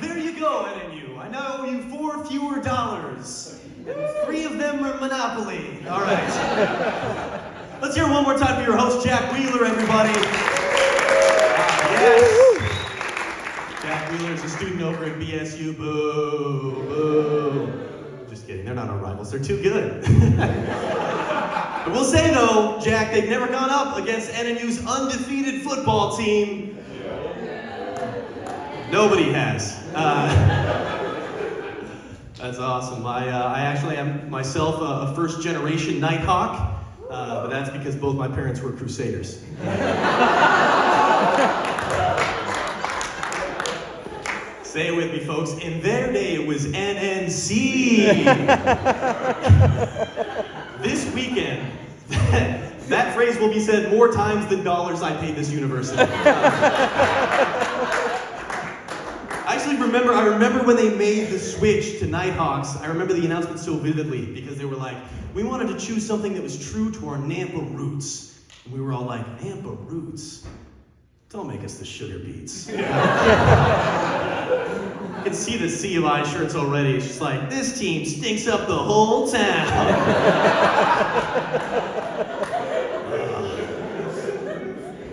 There you go, NNU. I now owe you $4 fewer, and 3 of them are Monopoly. All right. Let's hear it one more time for your host, Jack Wheeler, everybody. Yes. Jack Wheeler is a student over at BSU. Boo, boo. Just kidding, they're not our rivals. They're too good. I will say, though, Jack, they've never gone up against NNU's undefeated football team. Nobody has. That's awesome. I actually am myself a first-generation Nighthawk, but that's because both my parents were Crusaders. Say it with me, folks. In their day, it was NNC. This weekend, that phrase will be said more times than dollars I paid this university. I remember when they made the switch to Nighthawks. I remember the announcement so vividly because they were like, we wanted to choose something that was true to our Nampa roots. And we were all like, Nampa roots? Don't make us the sugar beets. You can see the sea of I shirts already. It's just like, this team stinks up the whole town.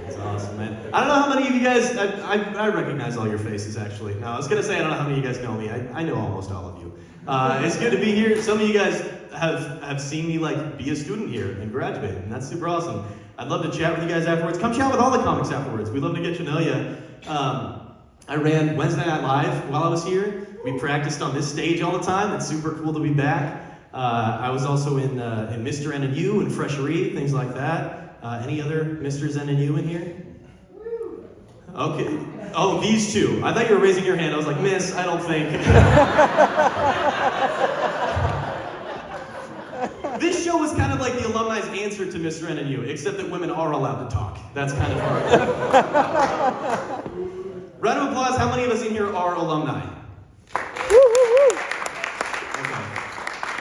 That's awesome, man. I don't know how many of you guys, I recognize all your faces, actually. No, I was going to say I don't know how many of you guys know me. I know almost all of you. It's good to be here. Some of you guys have seen me like be a student here and graduate, and that's super awesome. I'd love to chat with you guys afterwards. Come chat with all the comics afterwards. We'd love to get to know you. I ran Wednesday Night Live while I was here. We practiced on this stage all the time. It's super cool to be back. I was also in Mr. NNU and Fresherie, things like that. Any other Mrs. NNU in here? Okay. Oh, these two. I thought you were raising your hand. I was like, Miss, I don't think. This show is kind of like the alumni's answer to Mr. NNU, except that women are allowed to talk. That's kind of hard. Round of applause. How many of us in here are alumni?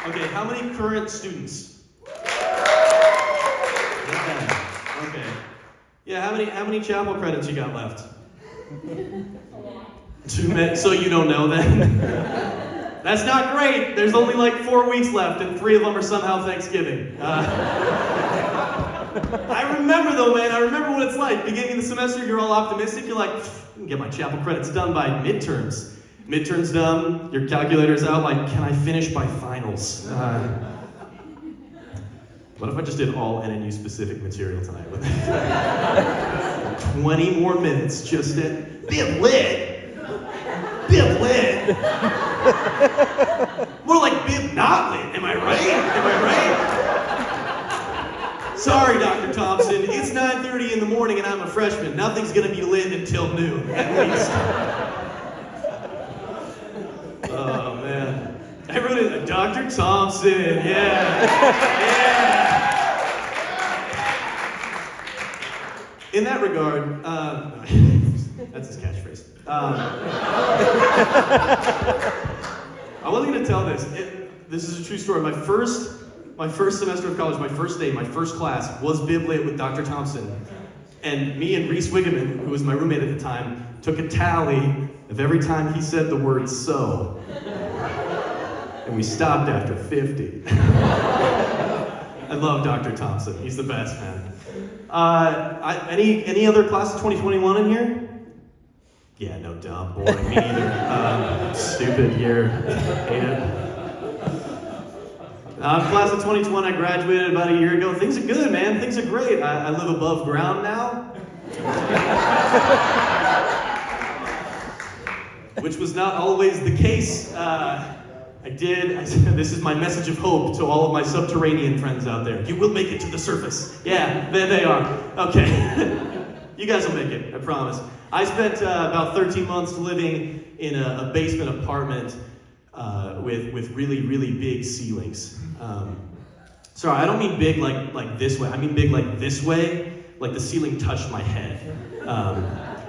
Okay, how many current students? Okay. Yeah, how many chapel credits you got left? 2 minutes, so you don't know then? That's not great. There's only like 4 weeks left, and 3 of them are somehow Thanksgiving. I remember though, man, I remember what it's like. Beginning of the semester, you're all optimistic. You're like, I can get my chapel credits done by midterms. Midterms done, your calculator's out, like, can I finish by finals? What if I just did all NNU specific material tonight with 20 more minutes just at Bib Lit. Bib Lit. More like Bib Not Lit, am I right? Am I right? Sorry, Dr. Thompson, it's 9:30 in the morning and I'm a freshman. Nothing's gonna be lit until noon, at least. Oh, man. Everyone is Dr. Thompson, yeah. In that regard, that's his catchphrase. I wasn't going to tell this. This is a true story. My first semester of college, my first day, my first class was Bib Lit with Dr. Thompson. And me and Reese Wigeman, who was my roommate at the time, took a tally of every time he said the word so. And we stopped after 50. I love Dr. Thompson. He's the best, man. Any other class of 2021 in here? Yeah, no, dumb, boring, me neither. Stupid year. Hate it. Class of 2020, I graduated about a year ago. Things are good, man. Things are great. I live above ground now. Which was not always the case. This is my message of hope to all of my subterranean friends out there. You will make it to the surface. Yeah, there they are. Okay. You guys will make it, I promise. I spent about 13 months living in a basement apartment with really, really big ceilings. Sorry, I don't mean big like this way. I mean big like this way, like the ceiling touched my head.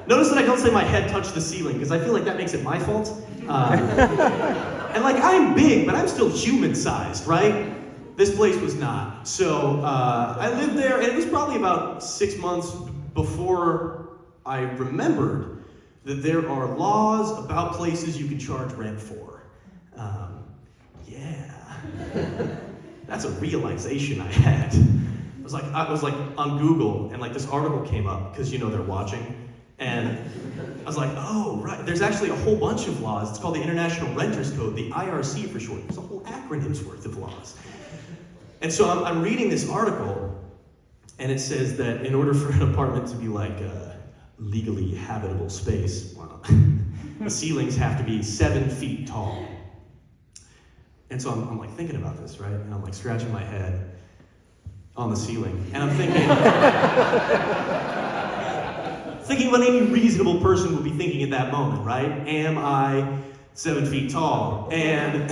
Notice that I don't say my head touched the ceiling, because I feel like that makes it my fault. And like, I'm big, but I'm still human-sized, right? This place was not. So I lived there, and it was probably about 6 months before I remembered that there are laws about places you can charge rent for. Yeah. That's a realization I had. I was like on Google, and like this article came up, because you know they're watching, and I was like, oh, right, there's actually a whole bunch of laws. It's called the International Renters Code, the IRC for short. There's a whole acronym's worth of laws. And so I'm reading this article, and it says that in order for an apartment to be like a legally habitable space, well, the ceilings have to be 7 feet tall. And so I'm like thinking about this, right? And I'm like scratching my head on the ceiling. And I'm thinking what any reasonable person would be thinking at that moment, right? Am I 7 feet tall? And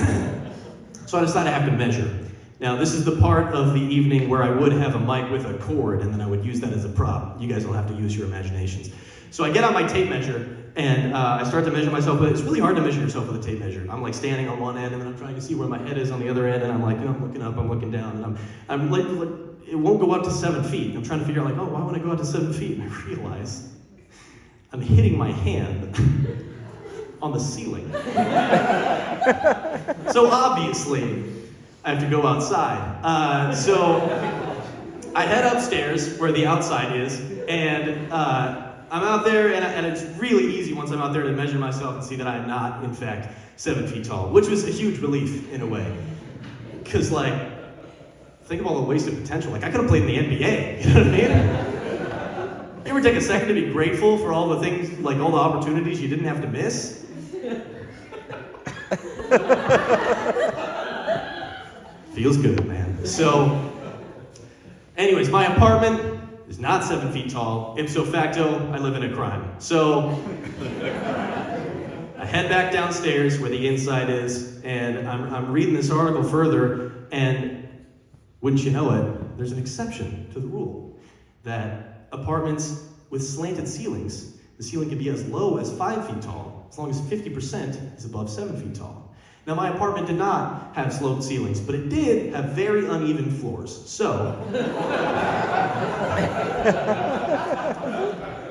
so I decided I have to measure. Now, this is the part of the evening where I would have a mic with a cord, and then I would use that as a prop. You guys will have to use your imaginations. So I get out my tape measure, and I start to measure myself, but it's really hard to measure yourself with a tape measure. I'm like standing on one end, and then I'm trying to see where my head is on the other end, and I'm like, I'm looking up, I'm looking down, and I'm like, it won't go up to 7 feet. I'm trying to figure out, like, oh, why would I go up to 7 feet? And I realize I'm hitting my hand on the ceiling. So obviously, I have to go outside. So I head upstairs where the outside is, and I'm out there, and it's really easy once I'm out there to measure myself and see that I'm not, in fact, 7 feet tall, which was a huge relief in a way. Because, like, think of all the wasted potential. Like, I could have played in the NBA, you know what I mean? You ever take a second to be grateful for all the things, like all the opportunities you didn't have to miss? Feels good, man. So, anyways, my apartment is not 7 feet tall. Ipso facto, I live in a crime. So, I head back downstairs where the inside is, and I'm reading this article further, and wouldn't you know it, there's an exception to the rule that apartments with slanted ceilings, the ceiling can be as low as 5 feet tall, as long as 50% is above 7 feet tall. Now, my apartment did not have sloped ceilings, but it did have very uneven floors. So,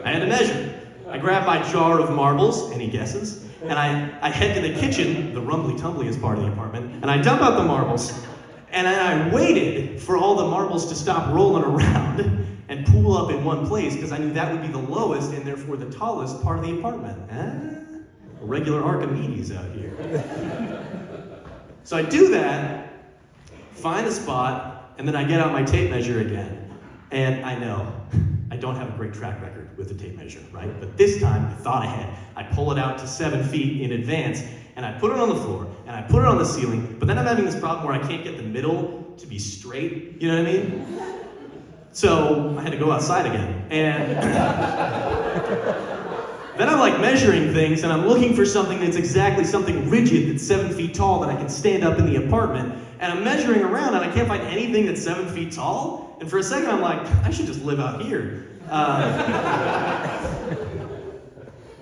I had to measure. I grabbed my jar of marbles, any guesses? And I head to the kitchen, the rumbly-tumbliest part of the apartment, and I dump out the marbles. And then I waited for all the marbles to stop rolling around and pool up in one place, because I knew that would be the lowest and therefore the tallest part of the apartment. A regular Archimedes out here. So I do that, find a spot, and then I get out my tape measure again. And I know, I don't have a great track record with the tape measure, right? But this time, I thought ahead. I pull it out to 7 feet in advance, and I put it on the floor, and I put it on the ceiling, but then I'm having this problem where I can't get the middle to be straight, you know what I mean? So I had to go outside again, and then I'm like measuring things, and I'm looking for something that's exactly something rigid that's 7 feet tall that I can stand up in the apartment. And I'm measuring around, and I can't find anything that's 7 feet tall. And for a second, I'm like, I should just live out here.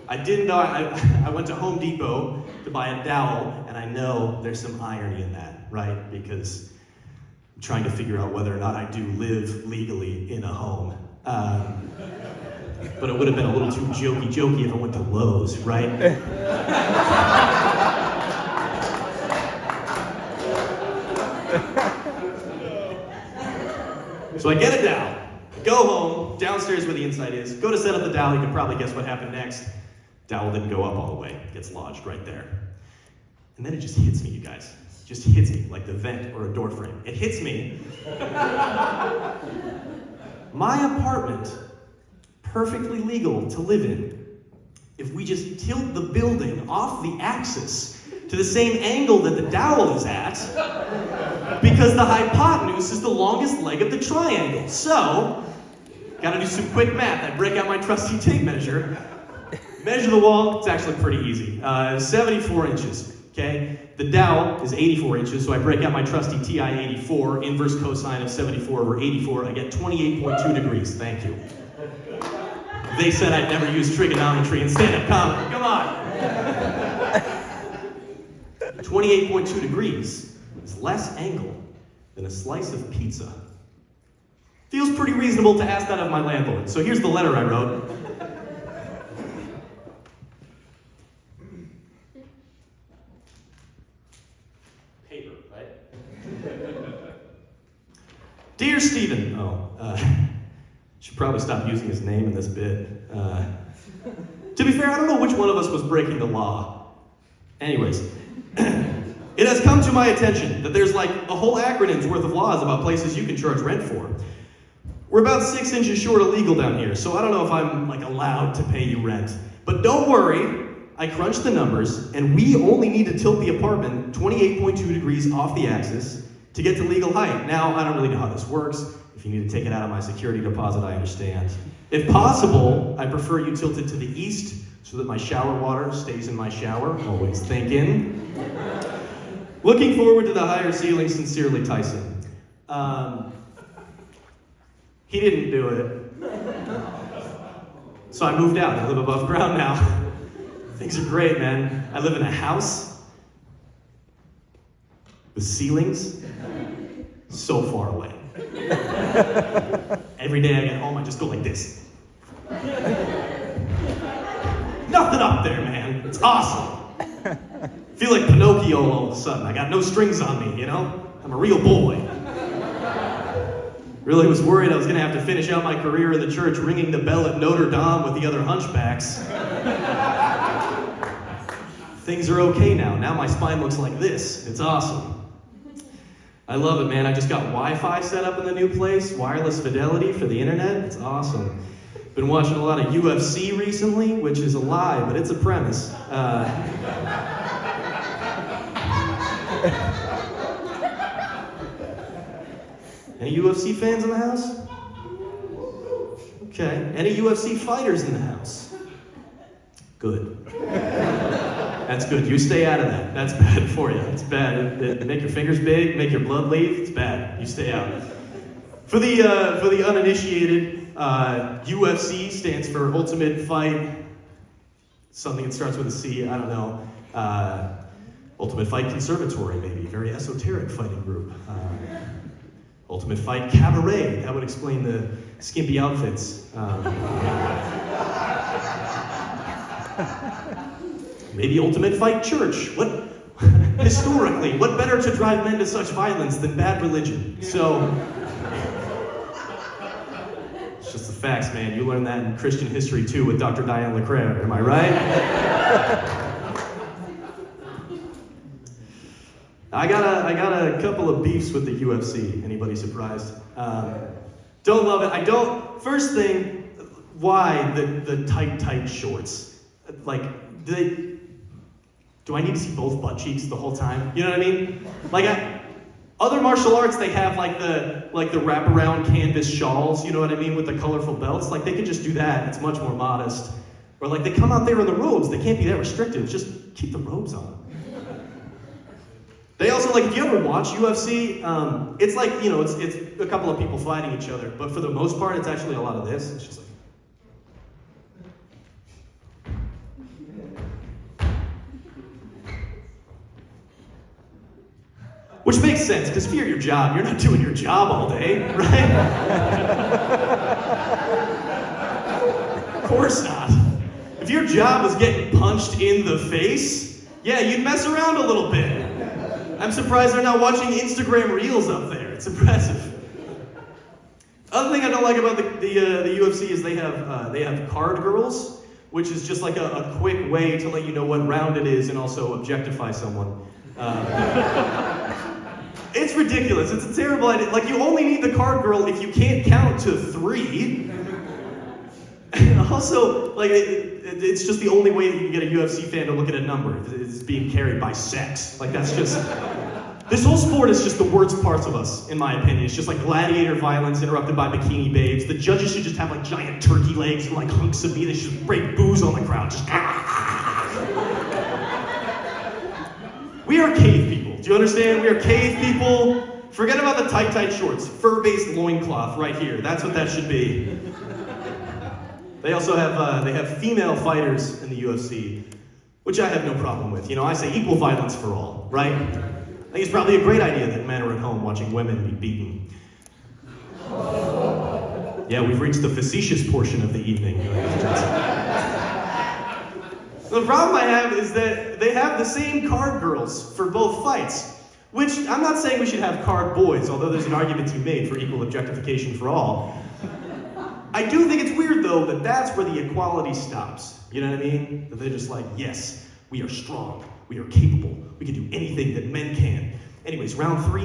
I didn't know. I went to Home Depot to buy a dowel, and I know there's some irony in that, right? Because I'm trying to figure out whether or not I do live legally in a home. But it would have been a little too jokey if I went to Lowe's, right? So I get a dowel, go home, downstairs where the inside is, go to set up the dowel. You can probably guess what happened next. Dowel didn't go up all the way, it gets lodged right there. And then it just hits me, you guys. It just hits me like the vent or a door frame. It hits me. My apartment, perfectly legal to live in, if we just tilt the building off the axis to the same angle that the dowel is at, because the hypotenuse is the longest leg of the triangle. So, gotta do some quick math. I break out my trusty tape measure, measure the wall. It's actually pretty easy. 74 inches, okay? The dowel is 84 inches, so I break out my trusty TI-84, inverse cosine of 74 over 84. I get 28.2 degrees. Thank you. They said I'd never use trigonometry in stand-up comedy. Come on. 28.2 degrees is less angle than a slice of pizza. Feels pretty reasonable to ask that of my landlord. So here's the letter I wrote. Dear Stephen, should probably stop using his name in this bit. To be fair, I don't know which one of us was breaking the law. Anyways, it has come to my attention that there's like a whole acronym's worth of laws about places you can charge rent for. We're about 6 inches short of legal down here, so I don't know if I'm like allowed to pay you rent. But don't worry, I crunched the numbers, and we only need to tilt the apartment 28.2 degrees off the axis to get to legal height. Now, I don't really know how this works. If you need to take it out of my security deposit, I understand. If possible, I prefer you tilted to the east so that my shower water stays in my shower. Always thinking. Looking forward to the higher ceiling, sincerely, Tyson. He didn't do it. So I moved out. I live above ground now. Things are great, man. I live in a house with ceilings so far away. Every day I get home, I just go like this. Nothing up there, man. It's awesome. Feel like Pinocchio all of a sudden. I got no strings on me, you know? I'm a real boy. Really was worried I was going to have to finish out my career in the church ringing the bell at Notre Dame with the other hunchbacks. Things are okay now. Now my spine looks like this. It's awesome. I love it, man. I just got Wi-Fi set up in the new place, wireless fidelity for the internet. It's awesome. Been watching a lot of UFC recently, which is a lie, but it's a premise. Any UFC fans in the house? Okay. Any UFC fighters in the house? Good. That's good. You stay out of that. That's bad for you. It's bad. It make your fingers big, make your blood leave. It's bad. You stay out. For the uninitiated, UFC stands for Ultimate Fight. Something that starts with a C. I don't know. Ultimate Fight Conservatory, maybe. Very esoteric fighting group. Ultimate Fight Cabaret. That would explain the skimpy outfits. Maybe Ultimate Fight Church. What? Historically, what better to drive men to such violence than bad religion? So, it's just the facts, man. You learn that in Christian history too with Dr. Diane LeClaire. Am I right? I got a couple of beefs with the UFC. Anybody surprised? Don't love it. I don't. First thing, why the tight shorts? Like, do I need to see both butt cheeks the whole time? You know what I mean? Like, other martial arts, they have like the wraparound canvas shawls. You know what I mean, with the colorful belts. Like, they could just do that. It's much more modest. Or like they come out there in the robes. They can't be that restrictive. Just keep the robes on. They also, like, if you ever watch UFC, it's like, you know, it's a couple of people fighting each other, but for the most part, it's actually a lot of this. It's just like... Which makes sense, because if you're your job, you're not doing your job all day, right? Of course not. If your job was getting punched in the face, yeah, you'd mess around a little bit. I'm surprised they're not watching Instagram Reels up there. It's impressive. Other thing I don't like about the UFC is they have card girls, which is just like a quick way to let you know what round it is and also objectify someone. It's ridiculous. It's a terrible idea. Like, you only need the card girl if you can't count to 3. And also, like, it's just the only way that you can get a UFC fan to look at a number is being carried by sex. Like, that's just... This whole sport is just the worst parts of us, in my opinion. It's just like gladiator violence interrupted by bikini babes. The judges should just have like giant turkey legs and like hunks of meat. They should spray booze on the crowd. Just... We are cave people. Do you understand? We are cave people. Forget about the tight shorts. Fur-based loincloth right here. That's what that should be. They also have female fighters in the UFC, which I have no problem with. You know, I say equal violence for all, right? I think it's probably a great idea that men are at home watching women be beaten. Yeah, we've reached the facetious portion of the evening. The problem I have is that they have the same card girls for both fights, Which, I'm not saying we should have card boys, although there's an argument to be made for equal objectification for all. I do think it's weird, though, that that's where the equality stops. You know what I mean? That they're just like, yes, we are strong, we are capable, we can do anything that men can. Anyways, round 3.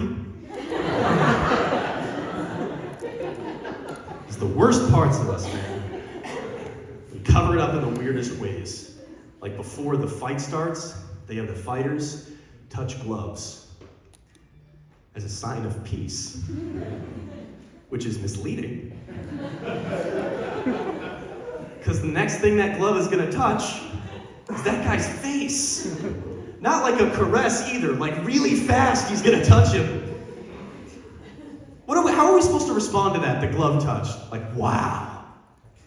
It's the worst parts of us, man. We cover it up in the weirdest ways. Like before the fight starts, they have the fighters touch gloves as a sign of peace, which is misleading. Because the next thing that glove is gonna touch is that guy's face. Not like a caress either, like really fast he's gonna touch him. How are we supposed to respond to that, the glove touch? Like, wow,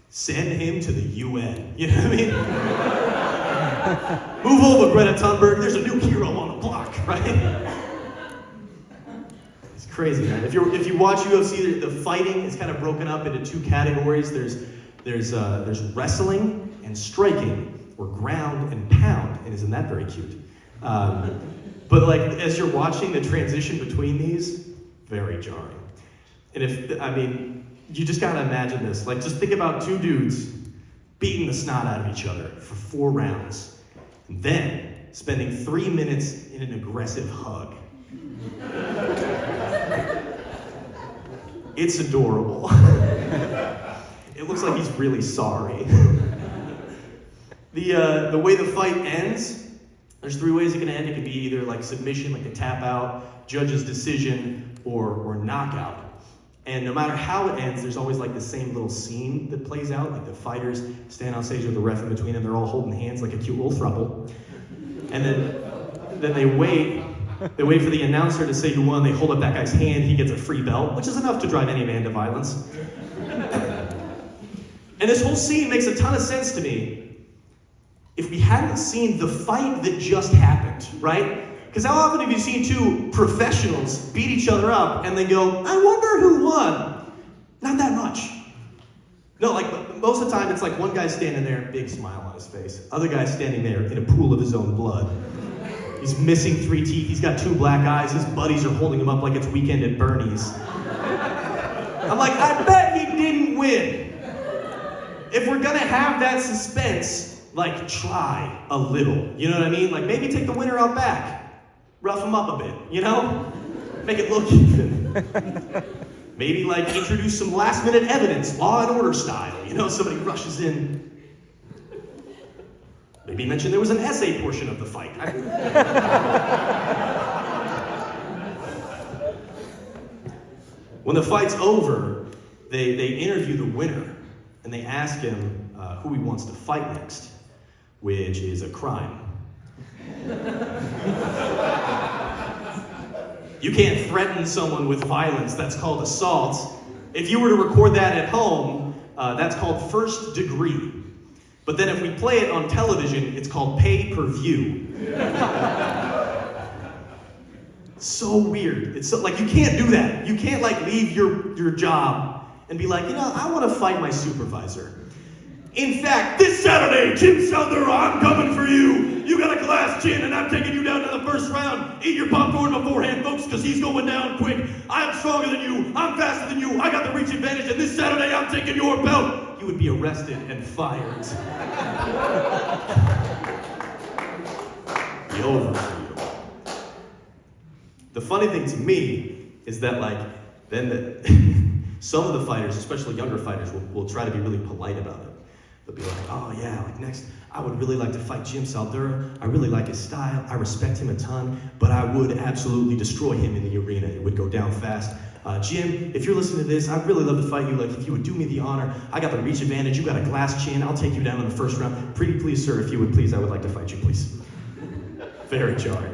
send him to the UN. You know what I mean? Move over, Greta Thunberg, there's a new hero on the block, right? It's crazy, man. If you watch UFC, the fighting is kind of broken up into 2 categories. There's wrestling and striking, or ground and pound, and isn't that very cute? But like, as you're watching the transition between these, very jarring. And you just gotta imagine this. Like, just think about 2 dudes beating the snot out of each other for 4 rounds, and then spending 3 minutes in an aggressive hug. It's adorable. It looks like he's really sorry. The way the fight ends, there's 3 ways it can end. It can be either like submission, like a tap out, judge's decision, or knockout. And no matter how it ends, there's always like the same little scene that plays out. Like the fighters stand on stage with the ref in between them. They're all holding hands like a cute little throuple. And then they wait. They wait for the announcer to say who won. They hold up that guy's hand. He gets a free belt, which is enough to drive any man to violence. And this whole scene makes a ton of sense to me if we hadn't seen the fight that just happened, right? Because how often have you seen 2 professionals beat each other up and then go, I wonder who won? Not that much. No, like most of the time it's like one guy's standing there, big smile on his face. Other guy's standing there in a pool of his own blood. He's missing 3 teeth, he's got 2 black eyes, his buddies are holding him up like it's Weekend at Bernie's. I'm like, I bet he didn't win. If we're gonna have that suspense, like try a little, you know what I mean? Like maybe take the winner out back. Rough him up a bit, you know? Make it look even. Maybe like introduce some last minute evidence, Law and Order style, you know? Somebody rushes in. Maybe mention there was an essay portion of the fight. When the fight's over, they interview the winner and they ask him who he wants to fight next, which is a crime. You can't threaten someone with violence. That's called assault. If you were to record that at home, that's called first degree. But then if we play it on television, it's called pay-per-view. So weird. It's so, like, you can't do that. You can't like leave your job and be like, you know, I want to fight my supervisor. In fact, this Saturday, Jim Souther, I'm coming for you. You got a glass chin, and I'm taking you down to the first round. Eat your popcorn beforehand, folks, because he's going down quick. I'm stronger than you. I'm faster than you. I got the reach advantage, and this Saturday, I'm taking your belt. You would be arrested and fired. Be over for you. The funny thing to me is that, like, some of the fighters, especially younger fighters, will try to be really polite about it. They'll be like, oh yeah, like next, I would really like to fight Jim Souther. I really like his style. I respect him a ton, but I would absolutely destroy him in the arena. It would go down fast. Jim, if you're listening to this, I'd really love to fight you. Like, if you would do me the honor, I got the reach advantage. You got a glass chin. I'll take you down in the first round. Pretty please, sir, if you would please, I would like to fight you, please. Very jarring.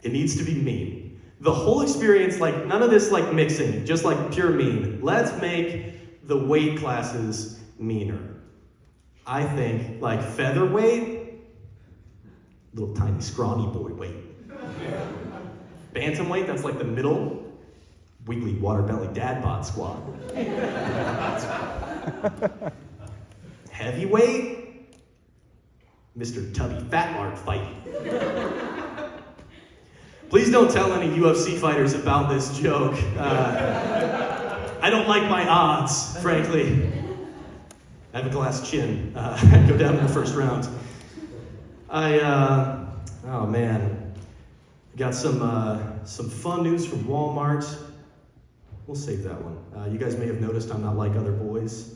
It needs to be mean. The whole experience, like, none of this, like, mixing, just, like, pure mean. Let's make the weight classes meaner. I think, like, featherweight, little tiny scrawny boy weight. Bantamweight, that's like the middle, wiggly water belly dad bod squat. Heavyweight, Mr. Tubby Fat Lard fight. Please don't tell any UFC fighters about this joke. I don't like my odds, frankly. I have a glass chin. I'd go down in the first round. Oh man. Got some fun news from Walmart. We'll save that one. You guys may have noticed I'm not like other boys.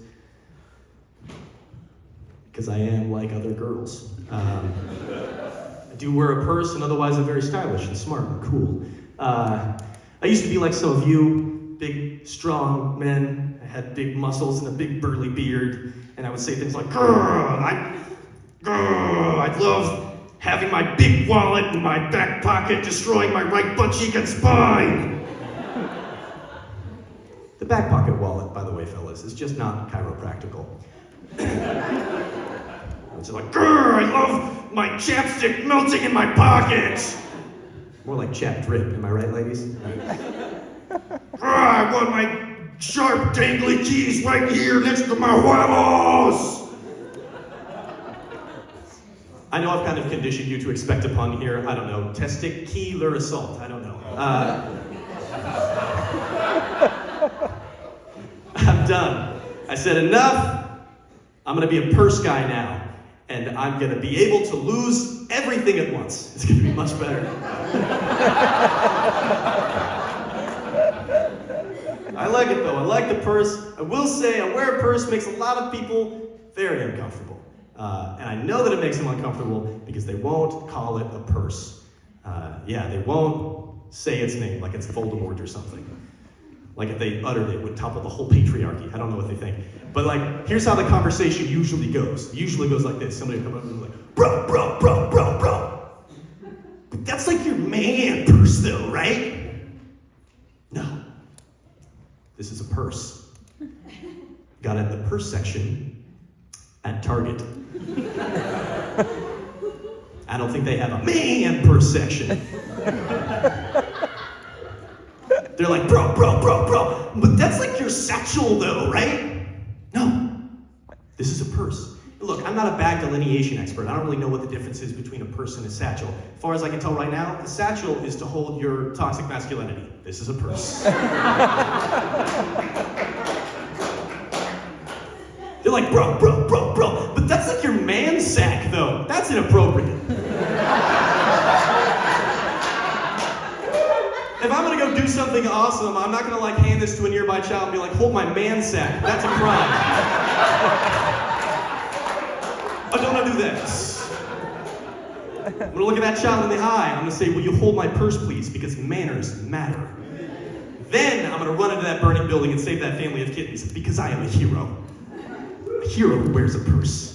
Because I am like other girls. I do wear a purse, and otherwise I'm very stylish and smart and cool. I used to be like some of you, big, strong men. I had big muscles and a big burly beard, and I would say things like, I'd love having my big wallet in my back pocket, destroying my right butt cheek and spine. The back pocket wallet, by the way, fellas, is just not chiropractical. It's like, I love my chapstick melting in my pocket. More like chap drip, am I right, ladies? I want my sharp, dangly keys right here next to my huevos. I know I've kind of conditioned you to expect a pun here. I don't know, testicular assault. I don't know. I'm done. I said enough. I'm gonna be a purse guy now. And I'm gonna be able to lose everything at once. It's gonna be much better. I like it though, I like the purse. I will say, I wear a purse makes a lot of people very uncomfortable. And I know that it makes them uncomfortable because they won't call it a purse. They won't say its name like it's Voldemort or something. Like if they uttered it would topple the whole patriarchy. I don't know what they think. But like, here's how the conversation usually goes. It usually goes like this. Somebody will come up and be like, bro. But that's like your man purse though, right? No. This is a purse. Got it in the purse section at Target. I don't think they have a man purse section. They're like, bro. But that's like your satchel though, right? No. This is a purse. Look, I'm not a bag delineation expert. I don't really know what the difference is between a purse and a satchel. As far as I can tell right now, the satchel is to hold your toxic masculinity. This is a purse. They're like, bro. But that's like your man sack though. That's inappropriate. If I'm gonna go do something awesome, I'm not gonna like hand this to a nearby child and be like, hold my man sack. That's a crime. I don't wanna do this. I'm gonna look at that child in the eye. I'm gonna say, will you hold my purse, please? Because manners matter. Then I'm gonna run into that burning building and save that family of kittens because I am a hero. A hero who wears a purse.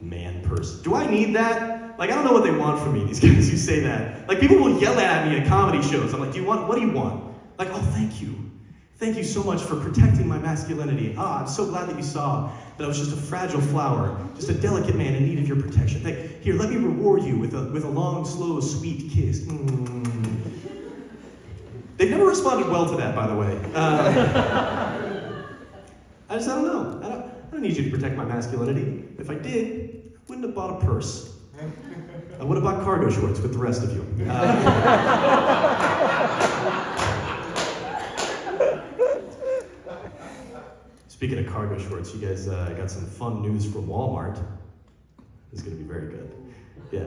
Man purse. Do I need that? Like, I don't know what they want from me, these guys who say that. Like, people will yell at me at comedy shows. I'm like, what do you want? Like, oh, thank you. Thank you so much for protecting my masculinity. I'm so glad that you saw that I was just a fragile flower, just a delicate man in need of your protection. Here, let me reward you with a long, slow, sweet kiss. They've never responded well to that, by the way. I don't know. I don't need you to protect my masculinity. If I did, I wouldn't have bought a purse. I would have bought cargo shorts with the rest of you. Speaking of cargo shorts, you guys got some fun news from Walmart. It's going to be very good. Yeah.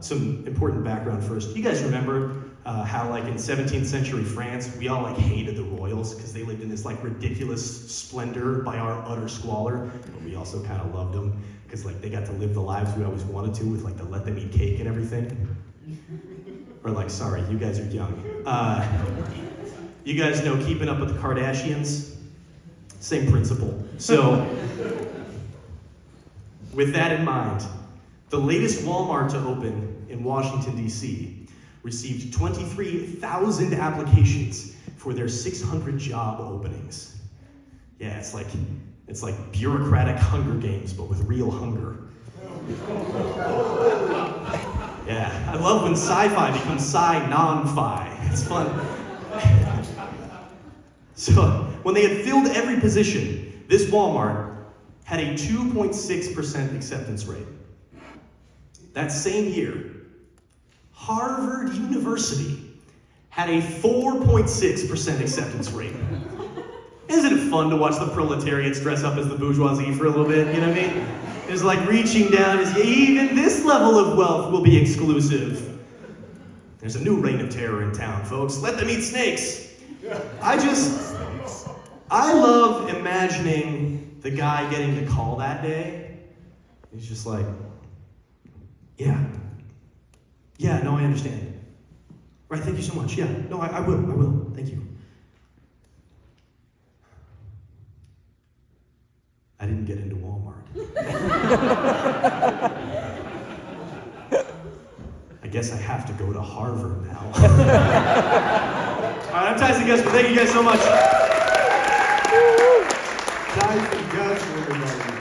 Some important background first. You guys remember how, like, in 17th century France, we all, like, hated the royals because they lived in this, like, ridiculous splendor by our utter squalor, but we also kind of loved them because, like, they got to live the lives we always wanted to with, like, the let them eat cake and everything. Or, like, sorry, you guys are young. You guys know Keeping Up with the Kardashians? Same principle. So, with that in mind, the latest Walmart to open in Washington, D.C. received 23,000 applications for their 600 job openings. Yeah, it's like bureaucratic Hunger Games, but with real hunger. Yeah, I love when sci-fi becomes sci-non-fi. It's fun. So, when they had filled every position, this Walmart had a 2.6% acceptance rate. That same year, Harvard University had a 4.6% acceptance rate. Isn't it fun to watch the proletariats dress up as the bourgeoisie for a little bit, you know what I mean? It's like reaching down, even this level of wealth will be exclusive. There's a new reign of terror in town, folks. Let them eat snakes. I love imagining the guy getting the call that day. He's just like, yeah, no, I understand. Right, thank you so much. Yeah, no, I will, thank you. I didn't get into Walmart. I guess I have to go to Harvard now. All right, I'm Tyson Gusman. Thank you guys so much. Tyson Gusman.